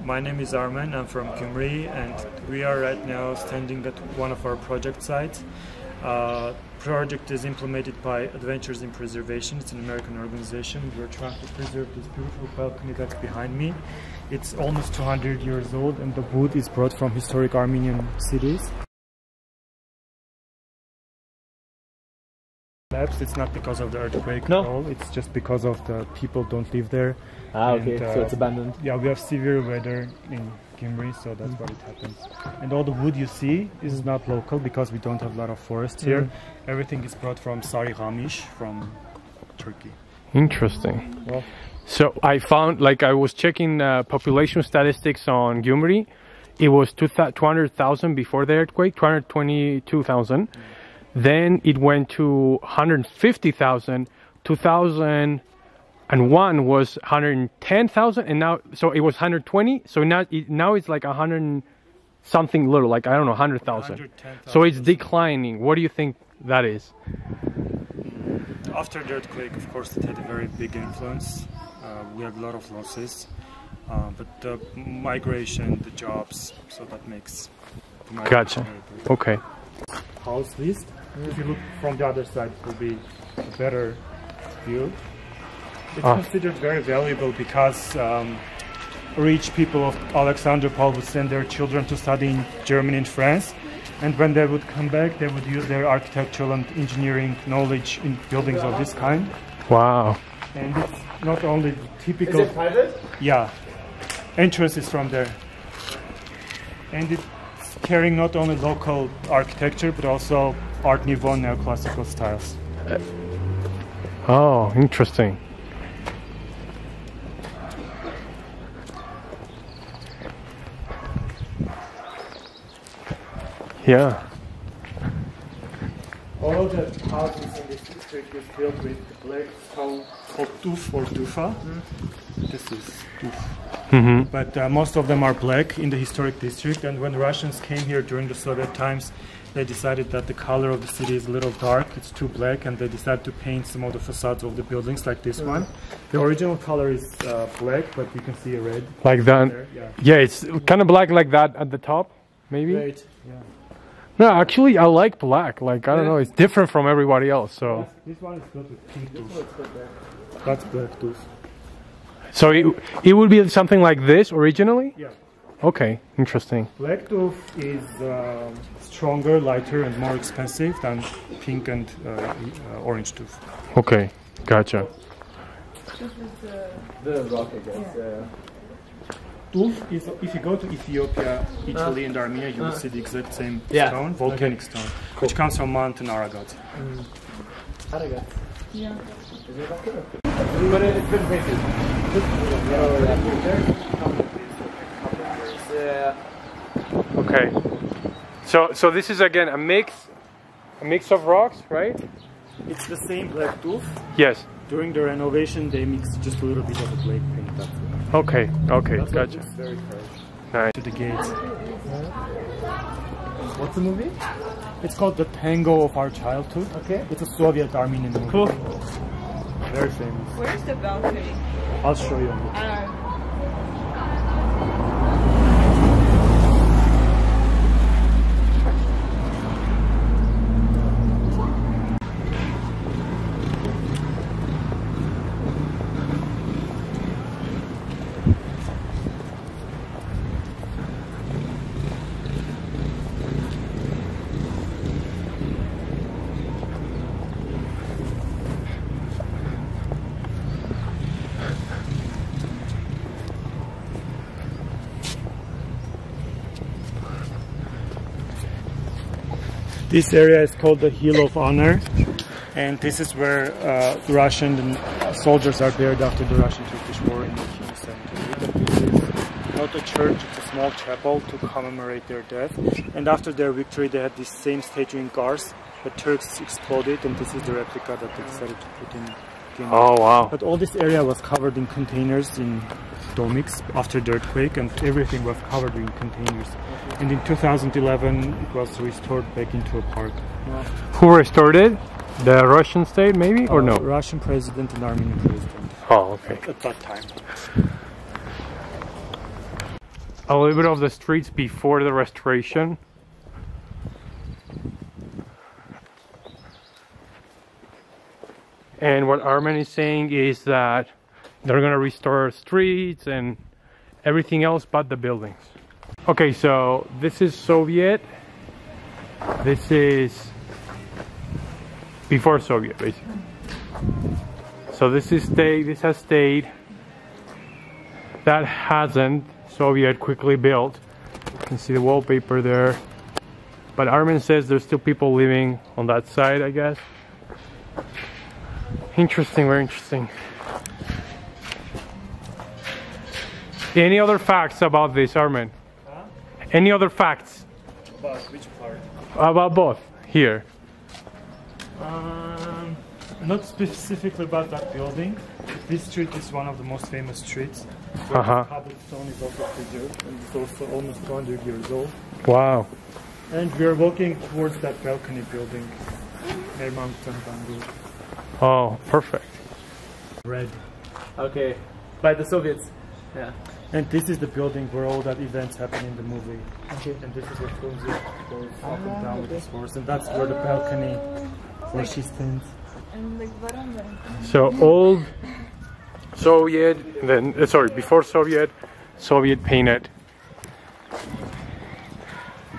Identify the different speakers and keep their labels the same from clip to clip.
Speaker 1: My name is Armen, I'm from Gyumri, and we are right now standing at one of our project sites. Project is implemented by Adventures in Preservation. It's an American organization. We're trying to preserve this beautiful balcony that's behind me. It's almost 200 years old, and the wood is brought from historic Armenian cities. It's not because of the earthquake at all, it's just because of the people don't live there.
Speaker 2: Okay, so it's abandoned.
Speaker 1: Yeah, we have severe weather in Gyumri, so that's what it happens. And all the wood you see is not local because we don't have a lot of forests here. Everything is brought from Sarıkamış, from Turkey.
Speaker 3: Interesting. Well, so I found, like I was checking population statistics on Gyumri, it was 200,000 before the earthquake, 222,000. Then it went to 150,000. 2001 was 110,000, and now so it was 120. So now it's like 100 something little, like I don't know, 100,000. So it's declining. What do you think that is?
Speaker 1: After the earthquake, of course, it had a very big influence. We had a lot of losses, but the migration, the jobs, so that makes the migration
Speaker 3: Gotcha.
Speaker 1: very big.
Speaker 3: Okay.
Speaker 1: House list. If you look from the other side, it will be a better view. It's considered very valuable because rich people of Alexandropol would send their children to study in Germany and France, and when they would come back, they would use their architectural and engineering knowledge in buildings of this kind.
Speaker 3: Wow.
Speaker 1: And it's not only typical.
Speaker 2: Is it private?
Speaker 1: Yeah. Entrance is from there. And it's carrying not only local architecture but also Art Nouveau neoclassical styles.
Speaker 3: Oh, interesting. Yeah.
Speaker 1: All of the houses in this district is built with black stone called tuf or tufa. This is tuf. But most of them are black in the historic district, and when the Russians came here during the Soviet times, they decided that the color of the city is a little dark, it's too black, and they decided to paint some of the facades of the buildings like this one. The original color is black, but you can see a red.
Speaker 3: Like that?
Speaker 1: There.
Speaker 3: Yeah, it's kind of black like that at the top, maybe?
Speaker 1: Right. Yeah.
Speaker 3: No, actually, I like black. Like, I don't know, it's different from everybody else, so...
Speaker 1: This one is built with pink tooth. That's black tooth.
Speaker 3: So it would be something like this originally?
Speaker 1: Yeah.
Speaker 3: Okay, interesting.
Speaker 1: Black tooth is stronger, lighter, and more expensive than pink and orange tooth.
Speaker 3: Okay, gotcha.
Speaker 2: The rock, I guess. Yeah.
Speaker 1: Tuf is, if you go to Ethiopia, Italy, and Armenia, you will see the exact same stone, volcanic stone, which comes from Mountain Aragat.
Speaker 2: Aragat?
Speaker 4: Yeah.
Speaker 2: Is it okay? But it's been painted.
Speaker 3: Okay. So this is again a mix of rocks, right?
Speaker 1: It's the same black tooth.
Speaker 3: Yes.
Speaker 1: During the renovation, they mixed just a little bit of the black paint. That's it.
Speaker 3: Okay,
Speaker 1: That's
Speaker 3: gotcha.
Speaker 1: It's very fresh.
Speaker 3: Nice.
Speaker 1: To the gates.
Speaker 2: What's the movie?
Speaker 1: It's called The Tango of Our Childhood.
Speaker 2: Okay.
Speaker 1: It's a Soviet Armenian movie.
Speaker 2: Cool.
Speaker 1: Very famous.
Speaker 4: Where's the balcony?
Speaker 1: I'll show you. This area is called the Hill of Honor, and this is where Russian soldiers are buried after the Russian-Turkish War in 1878. This is not a church, it's a small chapel to commemorate their death. And after their victory, they had this same statue in Kars, but Turks exploded, and this is the replica that they decided to put in.
Speaker 3: Oh wow.
Speaker 1: But all this area was covered in containers, in domics, after the earthquake, and everything was covered in containers. And in 2011 it was restored back into a park.
Speaker 3: Who restored it? The Russian state maybe, or no?
Speaker 1: Russian president and Armenian president.
Speaker 3: Oh, okay.
Speaker 1: At that time.
Speaker 3: a little bit of the streets before the restoration. And what Armen is saying is that they're gonna restore streets and everything else but the buildings. Okay, so this is Soviet. This is before Soviet, basically. So this has stayed. That hasn't. Soviet quickly built. You can see the wallpaper there. But Armen says there's still people living on that side, I guess. Interesting, very interesting. Any other facts about this, Armen? Huh? Any other facts?
Speaker 1: About which part?
Speaker 3: About both, here.
Speaker 1: Not specifically about that building. This street is one of the most famous streets. Cobblestone is also preserved and it's also almost 200 years old.
Speaker 3: Wow.
Speaker 1: And we are walking towards that balcony building near Mountain Bamboo.
Speaker 3: Oh, perfect.
Speaker 1: Red.
Speaker 2: Okay, by the Soviets. Yeah.
Speaker 1: And this is the building where all that events happen in the movie.
Speaker 2: Okay.
Speaker 1: And this is where Fonzie goes up and down with his horse. And that's where the balcony where she stands.
Speaker 3: So old Soviet, then sorry, before Soviet, Soviet painted.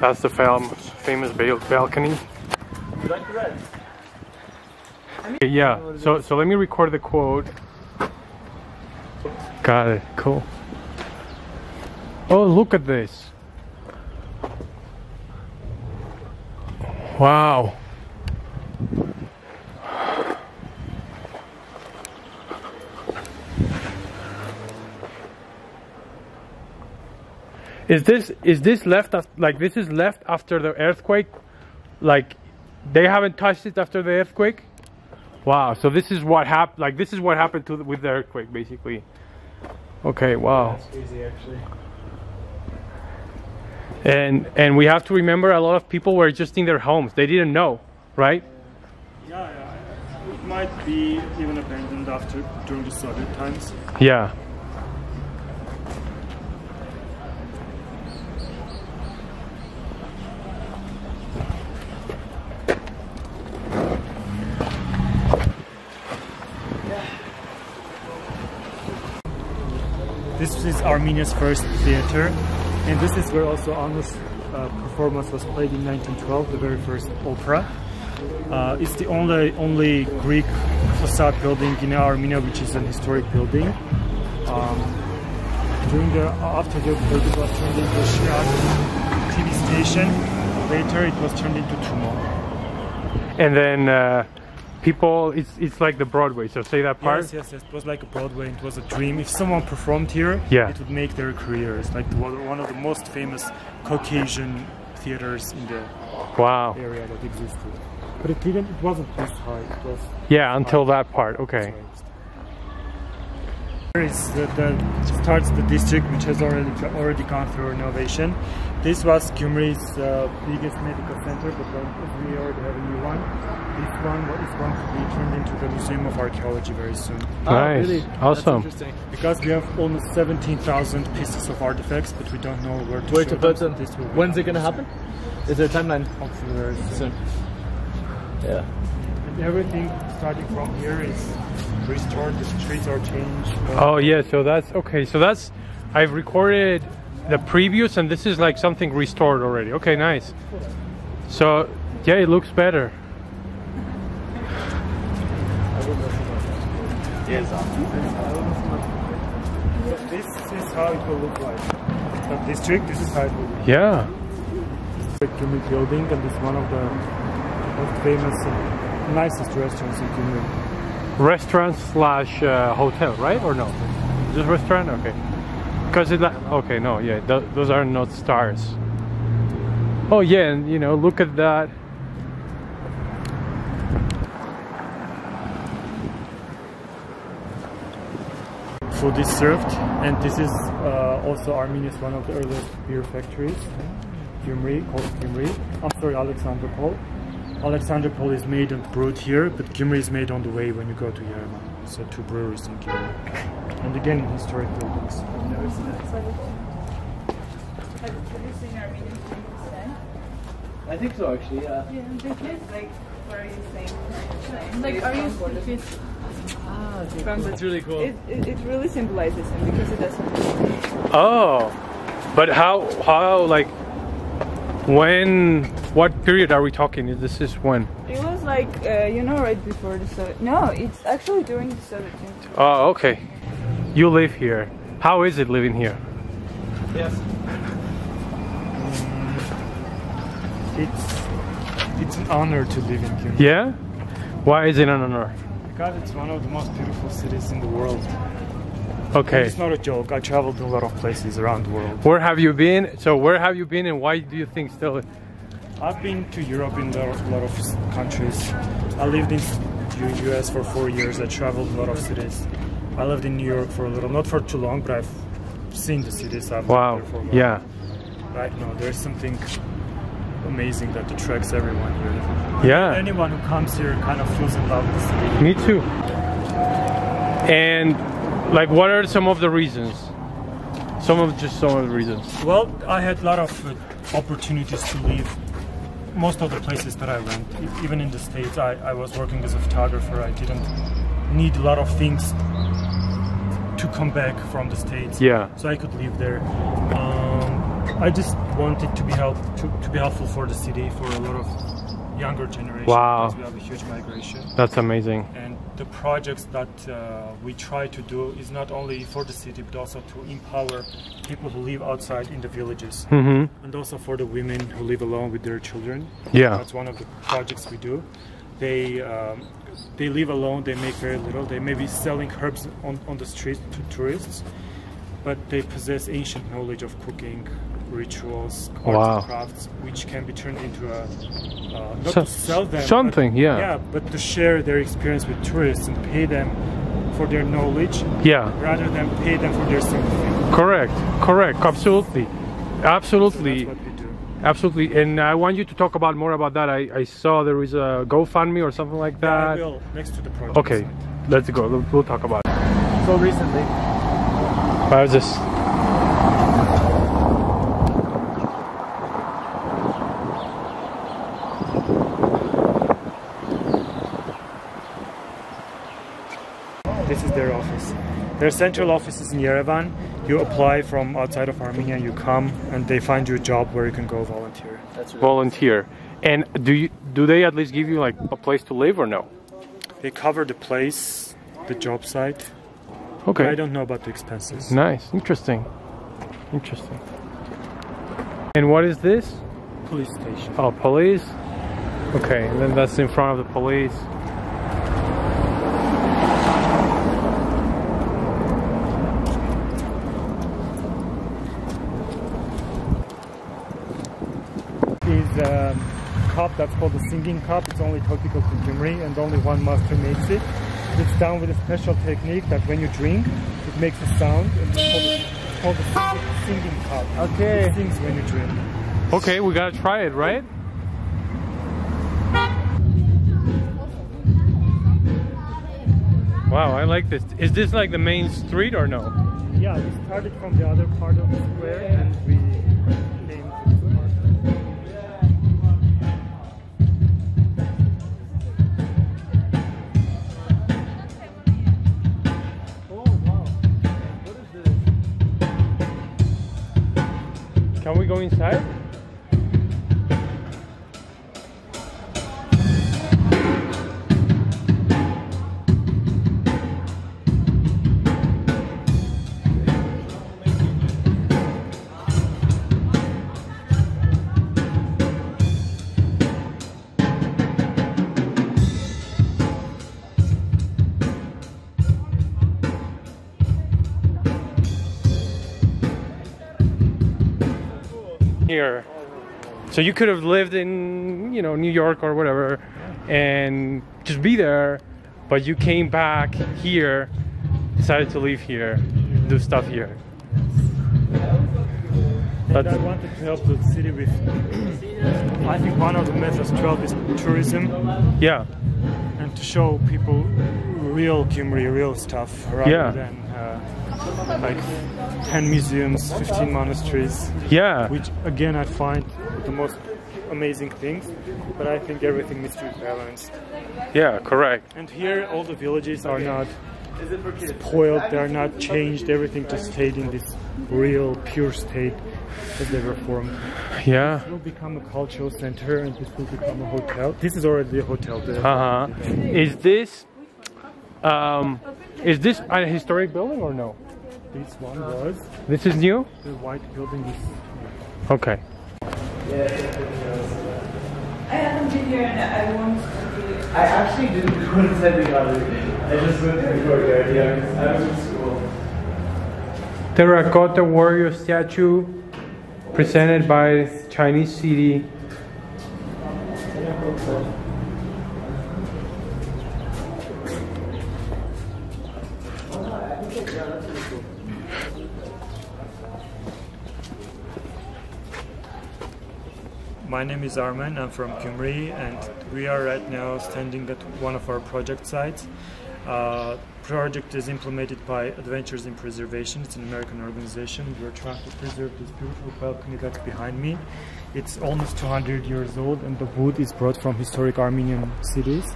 Speaker 3: That's the famous balcony.
Speaker 2: You like the red?
Speaker 3: Okay, yeah. So let me record the quote. Got it. Cool. Oh, look at this. Wow. Is this left like this is left after the earthquake? Like they haven't touched it after the earthquake? Wow. So this is what happened. Like this is what happened with the earthquake, basically. Okay. Wow.
Speaker 2: That's crazy, actually.
Speaker 3: And we have to remember a lot of people were just in their homes. They didn't know, right?
Speaker 1: Yeah. It might be even abandoned during the Soviet times.
Speaker 3: Yeah.
Speaker 1: This is Armenia's first theater, and this is where also Anna's performance was played in 1912, the very first opera. It's the only Greek facade building in Armenia which is an historic building. After the earthquake, it was turned into a Shirak TV station. Later, it was turned into Tumo.
Speaker 3: And then people, it's like the Broadway. So say that part.
Speaker 1: Yes. It was like a Broadway. It was a dream. If someone performed here,
Speaker 3: yeah,
Speaker 1: it would make their career. It's like one of the most famous Caucasian theaters in the area that existed. But it wasn't this high. It was
Speaker 3: until that part. Okay.
Speaker 1: Here is starts the district, which has already gone through renovation. This was Gyumri's biggest medical center, but we already have a new one. This one is going to be turned into the Museum of Archaeology very soon.
Speaker 3: Nice,
Speaker 2: really?
Speaker 3: awesome.
Speaker 2: That's interesting.
Speaker 1: Because we have almost 17,000 pieces of artifacts, but we don't know where to
Speaker 2: put them. When's it going to happen? Is there a timeline?
Speaker 1: Hopefully very soon.
Speaker 2: Yeah.
Speaker 1: And everything starting from here is restored. The streets are changed.
Speaker 3: Oh yeah, so that's okay. So that's I've recorded the previews, and this is like something restored already. Okay, nice. So yeah, it looks better.
Speaker 1: Yes. So this is how it will look like. The district, this is how it will look like.
Speaker 3: Yeah.
Speaker 1: This is the Gyumri building, and this is one of the most famous and nicest restaurants in Gyumri.
Speaker 3: Restaurant slash hotel, right? Or no? Just restaurant? Okay. Because it okay, no, yeah, those are not stars. Oh yeah, and you know, look at that.
Speaker 1: Food is served, and this is also Armenia's one of the earliest beer factories. Gyumri, called Gyumri. I'm sorry, Alexandropol. Alexandropol is made and brewed here, but Gyumri is made on the way when you go to Yerevan. So two breweries in Gyumri. And again, historic buildings.
Speaker 4: Have you seen Armenian slang?
Speaker 2: I think so, actually. Yeah.
Speaker 4: Yeah, the kids like, what are you saying? Like, are you kids?
Speaker 2: Ah, okay, cool. It's really cool.
Speaker 4: It really symbolizes him because it doesn't.
Speaker 3: Oh, but how like when? What period are we talking? This is when?
Speaker 4: It was like you know, right before the Soviet. No, it's actually during the Soviet Union.
Speaker 3: Oh, okay. You live here. How is it living here?
Speaker 2: Yes.
Speaker 1: It's an honor to live in Gyumri.
Speaker 3: Yeah? Why is it an honor?
Speaker 1: Because it's one of the most beautiful cities in the world.
Speaker 3: Okay.
Speaker 1: It's not a joke. I traveled to a lot of places around the world.
Speaker 3: Where have you been? So where have you been and why do you think still?
Speaker 1: I've been to Europe in a lot of countries. I lived in US for 4 years. I traveled a lot of cities. I lived in New York for a little, not for too long, but I've seen the cities. I've
Speaker 3: Wow.
Speaker 1: lived there for a while.
Speaker 3: Yeah.
Speaker 1: Right now, there's something amazing that attracts everyone here.
Speaker 3: Yeah.
Speaker 1: Anyone who comes here kind of feels in love with the city.
Speaker 3: Me too. And like, what are some of the reasons? Some of the reasons.
Speaker 1: Well, I had a lot of opportunities to leave most of the places that I went. Even in the States, I was working as a photographer. I didn't need a lot of things to come back from the States.
Speaker 3: Yeah.
Speaker 1: So I could live there. I just wanted to be helpful for the city, for a lot of younger generation.
Speaker 3: Wow.
Speaker 1: Because we have a huge migration.
Speaker 3: That's amazing.
Speaker 1: And the projects that we try to do is not only for the city, but also to empower people who live outside in the villages.
Speaker 3: Mm-hmm.
Speaker 1: And also for the women who live alone with their children.
Speaker 3: Yeah.
Speaker 1: That's one of the projects we do. They live alone, they make very little. They may be selling herbs on the street to tourists, but they possess ancient knowledge of cooking, rituals, arts and crafts, which can be turned into a not to sell them
Speaker 3: something,
Speaker 1: but,
Speaker 3: yeah,
Speaker 1: but to share their experience with tourists and pay them for their knowledge, rather than pay them for their sympathy.
Speaker 3: Correct, absolutely.
Speaker 1: So that's what we do.
Speaker 3: Absolutely, and I want you to talk about more about that. I saw there is a GoFundMe or something like that.
Speaker 1: Yeah, I will, next to the project.
Speaker 3: Okay, let's go. We'll talk about it.
Speaker 2: So recently.
Speaker 3: How's this?
Speaker 1: This is their office. Their central office is in Yerevan. You apply from outside of Armenia, you come, and they find you a job where you can go volunteer.
Speaker 2: That's really
Speaker 3: volunteer. And do they at least give you like a place to live or no?
Speaker 1: They cover the place, the job site.
Speaker 3: Okay.
Speaker 1: But I don't know about the expenses.
Speaker 3: Nice, interesting. And what is this?
Speaker 1: Police station.
Speaker 3: Oh, police. Okay, and then that's in front of the police.
Speaker 1: Is a cup that's called the singing cup. It's only typical to Gyumri, and only one master makes it. It's done with a special technique that when you drink, it makes a sound, and it's called the singing cup.
Speaker 3: Okay.
Speaker 1: It sings when you drink.
Speaker 3: Okay, we gotta try it, right? Wow, I like this. Is this like the main street or no?
Speaker 1: Yeah, we started from the other part of the square, and we came to this part.
Speaker 3: Can we go inside? Here. So you could have lived in, you know, New York or whatever and just be there, but you came back here, decided to live here, do stuff here.
Speaker 1: And I wanted to help the city with, I think one of the methods to help is tourism.
Speaker 3: Yeah.
Speaker 1: And to show people real Gyumri, real stuff, rather than like 10 museums, 15 monasteries.
Speaker 3: Yeah.
Speaker 1: Which again I find the most amazing things, but I think everything needs to be balanced.
Speaker 3: Yeah, correct.
Speaker 1: And here all the villages are not spoiled, they are not changed, everything just stayed in this real pure state as they were formed.
Speaker 3: Yeah.
Speaker 1: This will become a cultural center and this will become a hotel. This is already a hotel.
Speaker 3: Is this a historic building or no?
Speaker 1: This one was.
Speaker 3: This is new?
Speaker 1: The white building is.
Speaker 3: Okay.
Speaker 4: I haven't been here and I want to be.
Speaker 2: I actually didn't go inside the gallery. I just went to the courtyard. Yeah, I was in school.
Speaker 3: Terracotta Warrior statue presented by Chinese city.
Speaker 1: My name is Armen, I'm from Gyumri, and we are right now standing at one of our project sites. Project is implemented by Adventures in Preservation. It's an American organization. We're trying to preserve this beautiful balcony that's behind me. It's almost 200 years old and the wood is brought from historic Armenian cities.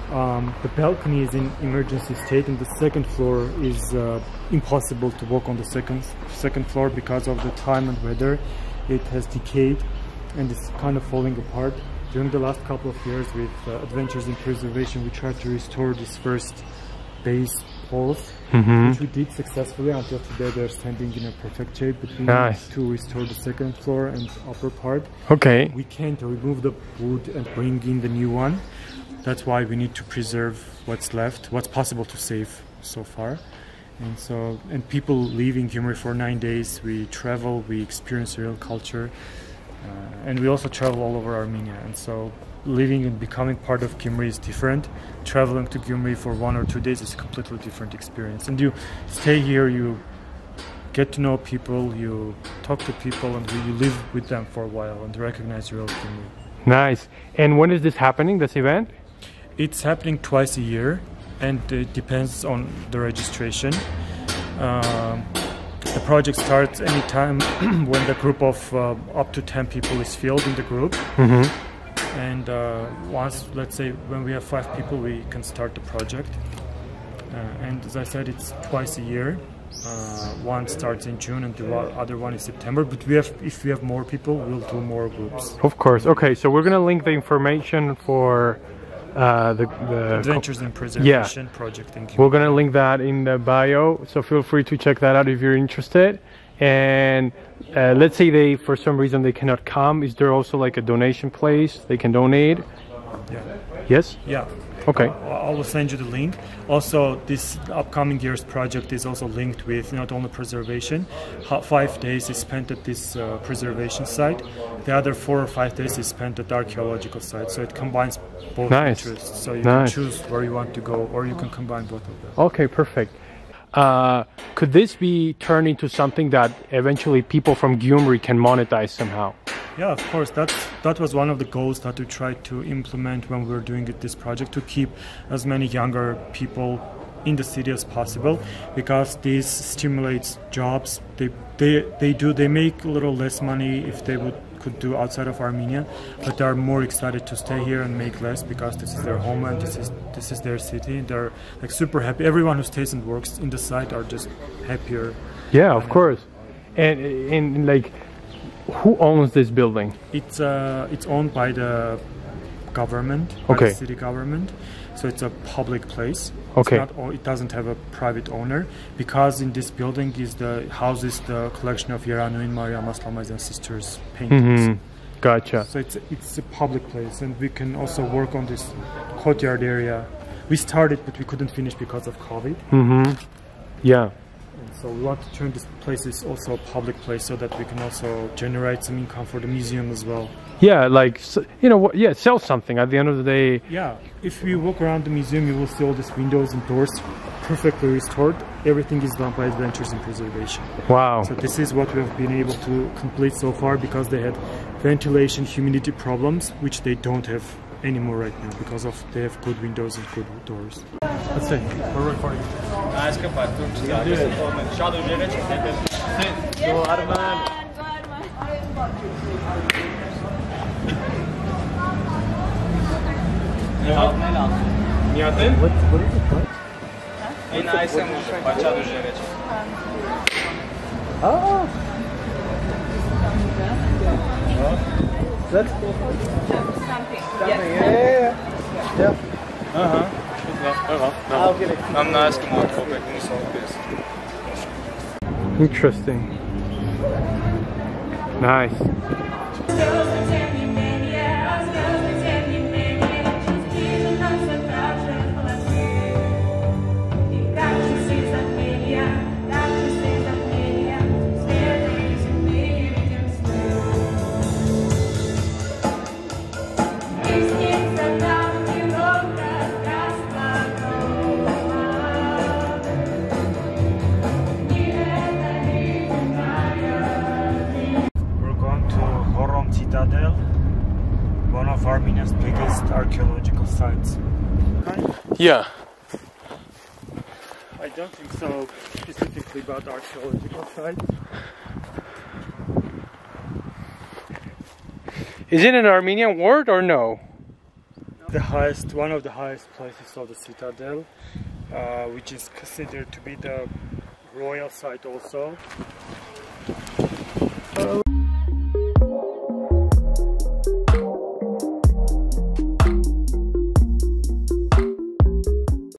Speaker 1: The balcony is in emergency state and the second floor is impossible to walk on the second floor because of the time and weather. It has decayed and it's kind of falling apart. During the last couple of years with Adventures in Preservation, we tried to restore this first base walls, which we did successfully. Until today they're standing in a perfect shape, but we need to restore the second floor and upper part. Okay. We can't remove the wood and bring in the new one. That's why we need to preserve what's left, what's possible to save so far. And people live in Gyumri for 9 days. We travel, we experience real culture. And we also travel all over Armenia, and so living and becoming part of Gyumri is different. Traveling to Gyumri for 1 or 2 days is a completely different experience. And you stay here, you get to know people, you talk to people, and you live with them for a while and recognize real Gyumri.
Speaker 3: Nice. And when is this happening, this event?
Speaker 1: It's happening twice a year, and it depends on the registration. The project starts anytime when the group of up to 10 people is filled in the group. And once, let's say, when we have 5 people, we can start the project. And as I said, it's twice a year. One starts in June and the other one is September. But if we have more people, we'll do more groups.
Speaker 3: Of course. Okay, so we're going to link the information for the
Speaker 1: Adventures in Preservation project.
Speaker 3: We're gonna link that in the bio, so feel free to check that out if you're interested. And let's say they, for some reason, they cannot come. Is there also like a donation place they can donate?
Speaker 1: Yeah.
Speaker 3: Yes?
Speaker 1: Yeah.
Speaker 3: Okay.
Speaker 1: I will send you the link. Also, this upcoming year's project is also linked with not only preservation. 5 days is spent at this preservation site. The other 4 or 5 days is spent at the archaeological site. So it combines both interests. So you can choose where you want to go, or you can combine both of them.
Speaker 3: Okay, perfect. Could this be turned into something that eventually people from Gyumri can monetize somehow?
Speaker 1: Yeah, of course. That was one of the goals that we tried to implement when we were doing this project, to keep as many younger people in the city as possible, because this stimulates jobs. They make a little less money if they could do outside of Armenia, but they are more excited to stay here and make less because this is their homeland, this is their city. They're like super happy. Everyone who stays and works in the site are just happier.
Speaker 3: Yeah, of course. And like, who owns this building?
Speaker 1: It's owned by the government, by the city government. So it's a public place.
Speaker 3: Okay.
Speaker 1: It doesn't have a private owner, because in this building houses the collection of Yeranuin, Maria Maslamazyan sisters' paintings.
Speaker 3: Gotcha.
Speaker 1: So it's a public place, and we can also work on this courtyard area. We started, but we couldn't finish because of COVID. Yeah. And so we want to turn this place is also a public place, so that we can also generate some income for the museum as well.
Speaker 3: Yeah, like, you know, yeah, sell something at the end of the day.
Speaker 1: Yeah, if you walk around the museum, you will see all these windows and doors perfectly restored. Everything is done by Adventures in Preservation. Wow. So this is what we have been able to complete so far, because they had ventilation, humidity problems, which they don't have anymore right now, because they have good windows and good doors. Let's see. We're recording. What is it called? Oh! That's
Speaker 4: Something.
Speaker 1: yeah. I'll get it.
Speaker 2: I'm not asking what topic we solve this.
Speaker 3: Interesting. Nice.
Speaker 1: One of Armenia's biggest archaeological sites.
Speaker 3: Yeah.
Speaker 1: I don't think so specifically about archaeological sites.
Speaker 3: Is it an Armenian word or no?
Speaker 1: One of the highest places of the citadel, which is considered to be the royal site also.